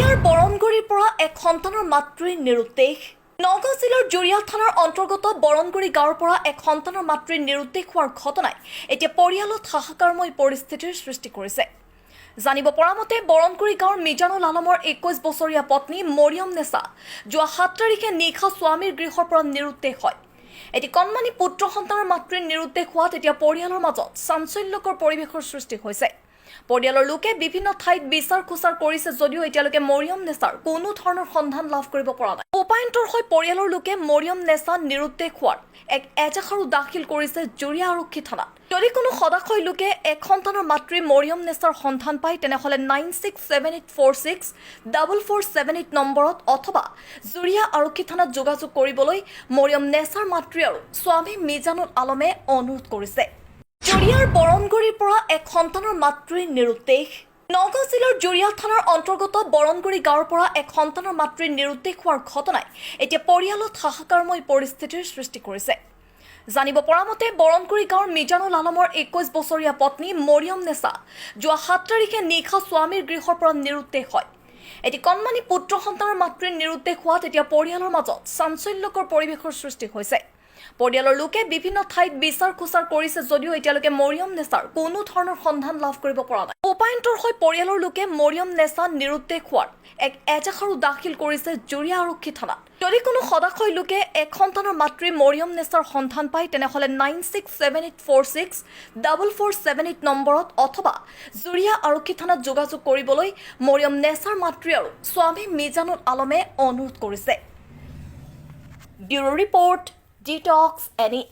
জুৰিয়াৰ বৰণগুৰিৰ পৰা এক সন্তানৰ মাতৃৰ নিৰুদ্দেশ। নগাঁও জিলাৰ জুৰিয়া থানাৰ অন্তৰ্গত বৰণগুৰি গাঁৱৰ পৰা এক সন্তানৰ মাতৃৰ নিৰুদ্দেশ হোৱাৰ ঘটনাই এতিয়া পৰিয়ালত হাহাকাৰময় পৰিস্থিতিৰ সৃষ্টি কৰিছে। জানিব পৰা মতে বৰণগুৰি গাঁৱৰ মিজানুল আলমৰ 21 বছৰীয়া পত্নী মৰিয়ম নেছা যোৱা 7 তাৰিখে নিশা স্বামীৰ গৃহৰ পৰা নিৰুদ্দেশ হয়। এটি কণমানি পুত্ৰ সন্তানৰ মাতৃৰ নিৰুদ্দেশ হোৱাত এতিয়া পৰিয়ালৰ মাজত চাঞ্চল্যকৰ পৰিৱেশৰ সৃষ্টি হৈছে। পৰিয়ালৰ লোকে বিভিন্ন ঠাইত বিচাৰ খোচাৰ কৰিছে যদিও এতিয়ালৈকে মৰিয়ম নেছাৰ কোনো ধৰণৰ সন্ধান লাভ কৰিব পৰা নাই। উপায়ন্তৰ হৈ পৰিয়ালৰ লোকে মৰিয়ম নেছা নিৰুদ্দেশ হোৱাৰ এক এজাহাৰো দাখিল কৰিছে জুৰিয়া আৰক্ষী থানাত। যদি কোনো সদাশয় লোকে এক সন্তানৰ মাতৃ মৰিয়ম নেছাৰ সন্ধান পায় তেনেহ'লে 9678464478 নম্বৰত অথবা জুৰিয়া আৰক্ষী থানাত যোগাযোগ কৰিবলৈ মৰিয়ম নেছাৰ মাতৃ আৰু স্বামী মিজানুল আলমে অনুৰোধ কৰিছে। জুৰিয়াৰ বৰণগুৰিৰ পৰা এক সন্তানৰ মাতৃৰ নিৰুদ্দেশ। নগাঁও জিলাৰ জুৰিয়া থানাৰ অন্তৰ্গত বৰণগুৰি গাঁৱৰ পৰা এক সন্তানৰ মাতৃৰ নিৰুদ্দেশ হোৱাৰ ঘটনাই এতিয়া পৰিয়ালত হাহাকাৰময় পৰিস্থিতিৰ সৃষ্টি কৰিছে। জানিব পৰা মতে বৰণগুৰি গাঁৱৰ মিজানুল আলমৰ 21 বছৰীয়া পত্নী মৰিয়ম নেছা যোৱা 7 তাৰিখে নিশা স্বামীৰ গৃহৰ পৰা নিৰুদ্দেশ হয়। এটি কণমানি পুত্ৰ সন্তানৰ মাতৃৰ নিৰুদ্দেশ হোৱাত এতিয়া পৰিয়ালৰ মাজত চাঞ্চল্যকৰ পৰিৱেশৰ সৃষ্টি হৈছে। পৰিয়ালৰ লোকে বিভিন্ন ঠাইত বিচাৰ খোচাৰ কৰিছে যদিও এতিয়ালৈকে মৰিয়ম নেছাৰ কোনো ধৰণৰ সন্ধান লাভ কৰিব পৰা নাই। উপায়ন্তৰ হৈ পৰিয়ালৰ লোকে মৰিয়ম নেছা নিৰুদ্দেশ হোৱাৰ এক এজাহাৰো দাখিল কৰিছে জুৰিয়া আৰক্ষী থানাত। যদি কোনো সদাশয় লোকে এক সন্তানৰ মাতৃ মৰিয়ম নেছাৰ সন্ধান পায় তেনেহ'লে 9678464478 নম্বৰত অথবা জুৰিয়া আৰক্ষী থানাত যোগাযোগ কৰিবলৈ মৰিয়ম নেছাৰ মাতৃ আৰু স্বামী মিজানুল আলমে অনুৰোধ কৰিছে। Bureau report detox any.